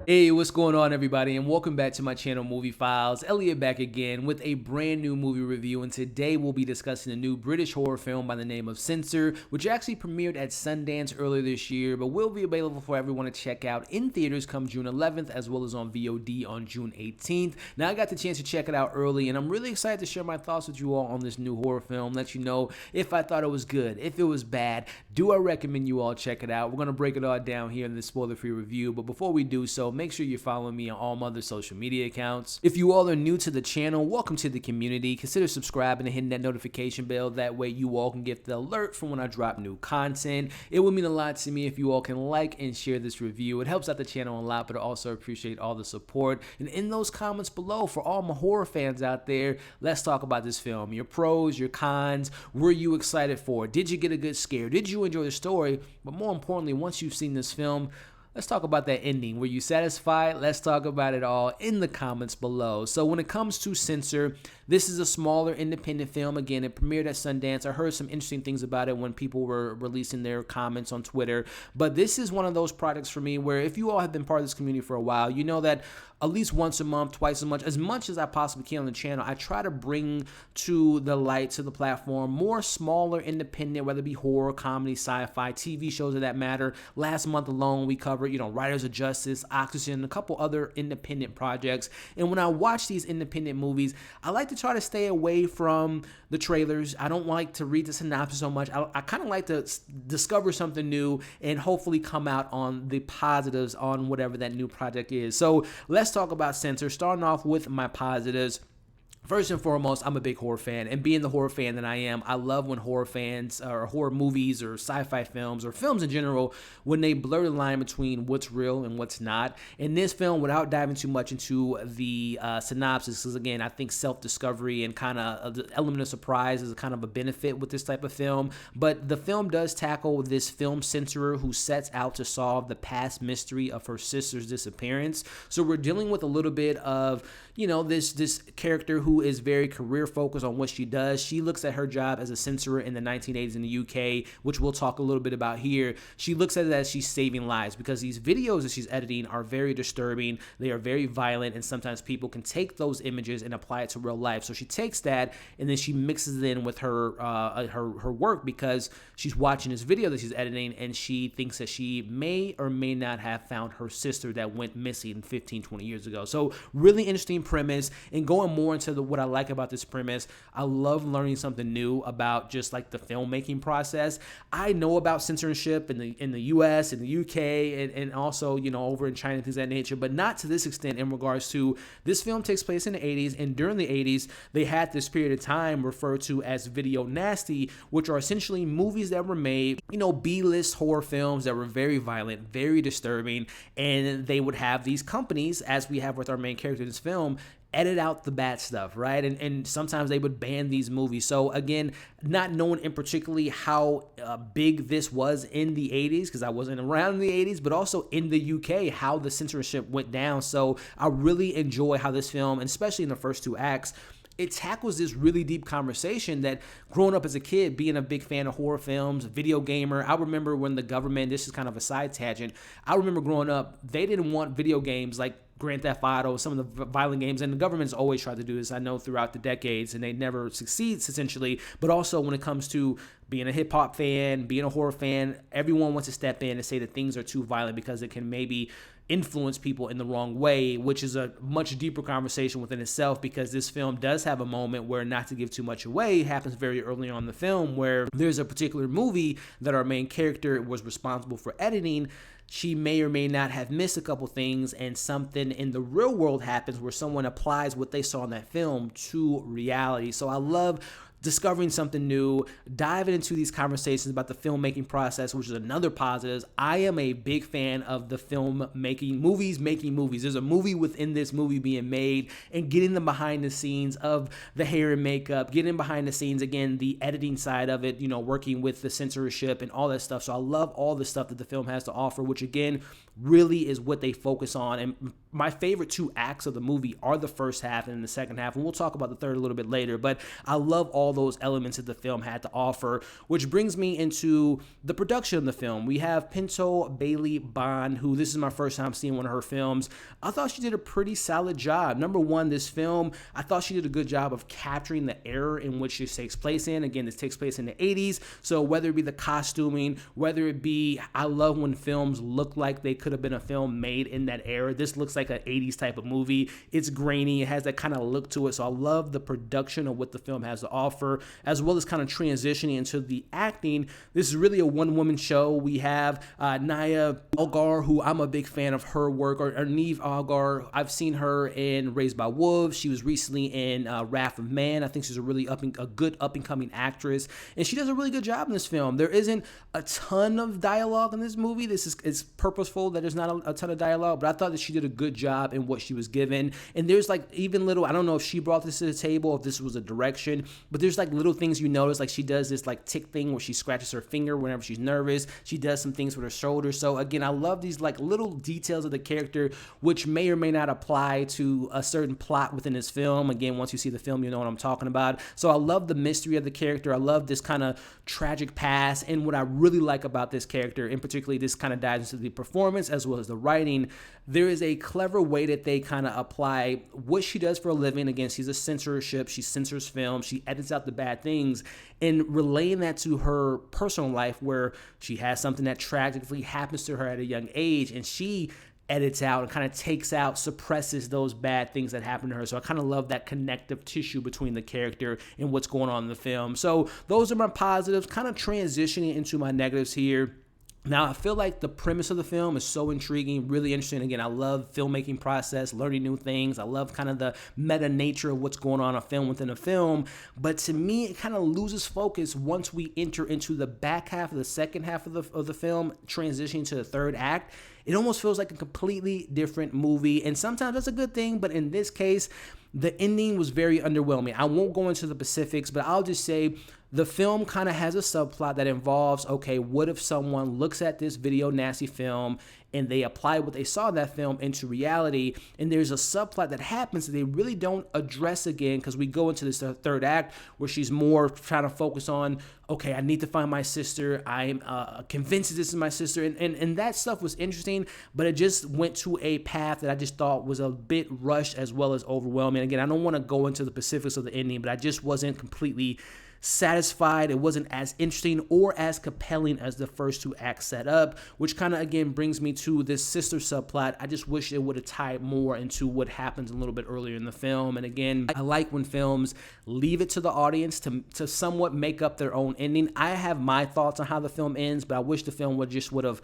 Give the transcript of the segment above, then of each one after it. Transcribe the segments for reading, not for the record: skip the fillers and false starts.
Hey, what's going on, everybody, and welcome back to my channel, Movie Files. Elliot back again with a brand new movie review, and today we'll be discussing a new British horror film by the name of Censor, which actually premiered at Sundance earlier this year, but will be available for everyone to check out in theaters come June 11th, as well as on VOD on June 18th. Now, I got the chance to check it out early, and I'm really excited to share my thoughts with you all on this new horror film, let you know if I thought it was good, if it was bad. Do I recommend you all check it out? We're going to break it all down here in this spoiler-free review, but before we do so, make sure you're following me on all my other social media accounts. If you all are new to the channel, welcome to the community. Consider subscribing and hitting that notification bell. That way you all can get the alert from when I drop new content. It would mean a lot to me if you all can like and share this review. It helps out the channel a lot, but I also appreciate all the support. And in those comments below, for all my horror fans out there, let's talk about this film. Your pros, your cons. Were you excited for it? Did you get a good scare? Did you enjoy the story? But more importantly, once you've seen this film, let's talk about that ending. Were you satisfied? Let's talk about it all in the comments below. So when it comes to Censor, this is a smaller independent film. Again, it premiered at Sundance. I heard some interesting things about it when people were releasing their comments on Twitter. But this is one of those projects for me where if you all have been part of this community for a while, you know that at least once a month, twice as much as I possibly can on the channel, I try to bring to the light, to the platform, more smaller, independent, whether it be horror, comedy, sci-fi, TV shows of that matter. Last month alone, we covered, Writers of Justice, Oxygen, a couple other independent projects. And when I watch these independent movies, I like to try to stay away from the trailers. I don't like to read the synopsis so much. I kind of like to discover something new and hopefully come out on the positives on whatever that new project is. So let's talk about Censor, starting off with my positives. First and foremost, I'm a big horror fan, and being the horror fan that I am, I love when horror fans or horror movies or sci-fi films or films in general, when they blur the line between what's real and what's not. In this film, without diving too much into the synopsis, because again, I think self-discovery and kind of the element of surprise is kind of a benefit with this type of film, but the film does tackle this film censorer who sets out to solve the past mystery of her sister's disappearance. So we're dealing with a little bit of, this character who is very career focused on what she does. She looks at her job as a censorer in the 1980s in the UK, which we'll talk a little bit about here. She looks at it as she's saving lives because these videos that she's editing are very disturbing. They are very violent, and sometimes people can take those images and apply it to real life. So she takes that and then she mixes it in with her her work because she's watching this video that she's editing and she thinks that she may or may not have found her sister that went missing 15, 20 years ago. So really interesting premise, and going more into what I like about this premise, I love learning something new about just like the filmmaking process. I know about censorship in the US, in the UK, and also, over in China, things of that nature, but not to this extent in regards to this film takes place in the 80s, and during the 80s, they had this period of time referred to as video nasty, which are essentially movies that were made, B-list horror films that were very violent, very disturbing, and they would have these companies, as we have with our main character in this film, edit out the bad stuff, right? And sometimes they would ban these movies. So again, not knowing in particularly how big this was in the 80s, because I wasn't around in the 80s, but also in the UK, how the censorship went down. So I really enjoy how this film, and especially in the first two acts, it tackles this really deep conversation that growing up as a kid, being a big fan of horror films, video gamer, I remember when the government, this is kind of a side tangent, I remember growing up, they didn't want video games like Grand Theft Auto, some of the violent games, and the government's always tried to do this, I know, throughout the decades, and they never succeeds, essentially. But also when it comes to being a hip-hop fan, being a horror fan, everyone wants to step in and say that things are too violent because it can maybe influence people in the wrong way, which is a much deeper conversation within itself, because this film does have a moment where, not to give too much away, happens very early on in the film, where there's a particular movie that our main character was responsible for editing. She may or may not have missed a couple things, and something in the real world happens where someone applies what they saw in that film to reality. So I love discovering something new, diving into these conversations about the filmmaking process, which is another positive. I am a big fan of the film making movies. There's a movie within this movie being made, and getting the behind the scenes of the hair and makeup, getting behind the scenes, again, the editing side of it, working with the censorship and all that stuff. So I love all the stuff that the film has to offer, which again, really is what they focus on. And my favorite two acts of the movie are the first half and the second half, and we'll talk about the third a little bit later, but I love all all those elements that the film had to offer, which brings me into the production of the film. We have Prano Bailey-Bond, who this is my first time seeing one of her films. I thought she did a pretty solid job. Number one, this film, I thought she did a good job of capturing the era in which this takes place in. Again, this takes place in the 80s, so whether it be the costuming, whether it be, I love when films look like they could have been a film made in that era. This looks like an 80s type of movie. It's grainy, it has that kind of look to it, so I love the production of what the film has to offer, as well as kind of transitioning into the acting. This is really a one-woman show. We have Niamh Algar, who I'm a big fan of her work, or Niamh Algar. I've seen her in Raised by Wolves. She was recently in Wrath of Man. I think she's a really good up-and-coming actress, and she does a really good job in this film. There isn't a ton of dialogue in this movie. It's purposeful that there's not a ton of dialogue, but I thought that she did a good job in what she was given. And there's like even little, I don't know if she brought this to the table, if this was a direction, but there's like little things you notice, like she does this like tick thing where she scratches her finger whenever she's nervous. She does some things with her shoulder. So again, I love these like little details of the character, which may or may not apply to a certain plot within this film. Again, once you see the film, you know what I'm talking about. So I love the mystery of the character. I love this kind of tragic past, and what I really like about this character, and particularly this kind of dives into the performance as well as the writing, there is a clever way that they kind of apply what she does for a living. Again, she's a censorship, she censors film, she edits out the bad things, and relaying that to her personal life where she has something that tragically happens to her at a young age, and she edits out and kind of takes out, suppresses those bad things that happen to her. So I kind of love that connective tissue between the character and what's going on in the film. So those are my positives, kind of transitioning into my negatives here. Now, I feel like the premise of the film is so intriguing, really interesting. Again, I love filmmaking process, learning new things. I love kind of the meta nature of what's going on in a film within a film. But to me, it kind of loses focus once we enter into the back half of the second half of the film, transitioning to the third act. It almost feels like a completely different movie. And sometimes that's a good thing, but in this case, the ending was very underwhelming. I won't go into the specifics, but I'll just say the film kind of has a subplot that involves, okay, what if someone looks at this video nasty film and they apply what they saw in that film into reality, and there's a subplot that happens that they really don't address again, because we go into this third act where she's more trying to focus on, okay, I need to find my sister, I'm convinced this is my sister, and that stuff was interesting, but it just went to a path that I just thought was a bit rushed as well as overwhelming. Again, I don't want to go into the specifics of the ending, but I just wasn't completely satisfied. It wasn't as interesting or as compelling as the first two acts set up, which kind of again brings me to this sister subplot. I just wish it would have tied more into what happens a little bit earlier in the film. And again, I like when films leave it to the audience to somewhat make up their own ending. I have my thoughts on how the film ends, but I wish the film would have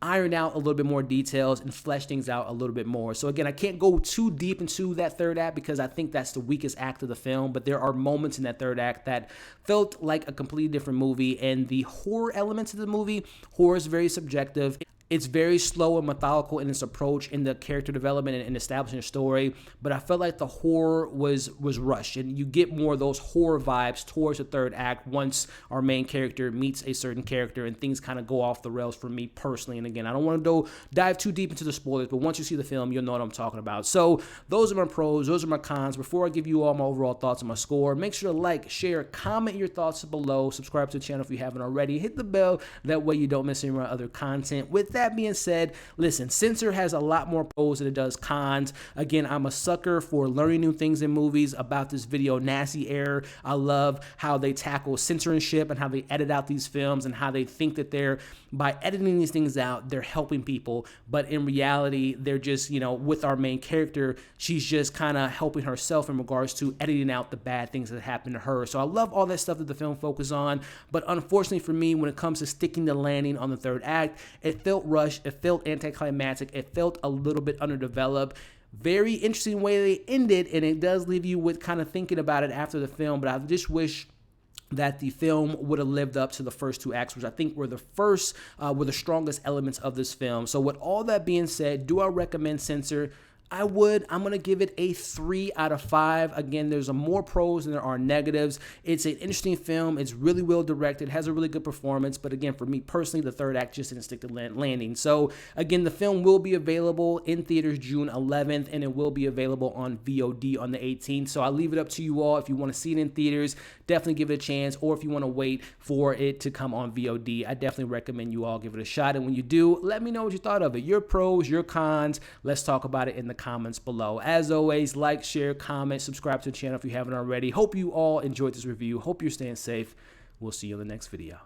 iron out a little bit more details and flesh things out a little bit more. So again, I can't go too deep into that third act because I think that's the weakest act of the film, but there are moments in that third act that felt like a completely different movie. And the horror elements of the movie, horror is very subjective. It's very slow and methodical in its approach in the character development and establishing a story, but I felt like the horror was rushed, and you get more of those horror vibes towards the third act once our main character meets a certain character and things kind of go off the rails for me personally. And again, I don't want to dive too deep into the spoilers, but once you see the film, you'll know what I'm talking about. So those are my pros, those are my cons. Before I give you all my overall thoughts on my score, make sure to like, share, comment your thoughts below, subscribe to the channel if you haven't already, hit the bell, that way you don't miss any of my other content. With that being said, listen, Censor has a lot more pros than it does cons. Again, I'm a sucker for learning new things in movies about this video nasty era. I love how they tackle censorship and how they edit out these films and how they think that by editing these things out, they're helping people. But in reality, they're just, with our main character, she's just kind of helping herself in regards to editing out the bad things that happen to her. So I love all that stuff that the film focuses on. But unfortunately for me, when it comes to sticking the landing on the third act, it felt rushed. It felt anticlimactic. It felt a little bit underdeveloped. Very interesting way they ended, and it does leave you with kind of thinking about it after the film, but I just wish that the film would have lived up to the first two acts, which I think were the strongest elements of this film. So with all that being said, do I recommend Censor? I'm going to give it a 3 out of 5. Again, there's more pros than there are negatives. It's an interesting film. It's really well directed, has a really good performance. But again, for me personally, the third act just didn't stick the landing. So again, the film will be available in theaters June 11th, and it will be available on VOD on the 18th. So I'll leave it up to you all. If you want to see it in theaters, definitely give it a chance. Or if you want to wait for it to come on VOD, I definitely recommend you all give it a shot. And when you do, let me know what you thought of it. Your pros, your cons. Let's talk about it in the comments below. As always, like, share, comment, subscribe to the channel if you haven't already. Hope you all enjoyed this review. Hope you're staying safe. We'll see you in the next video.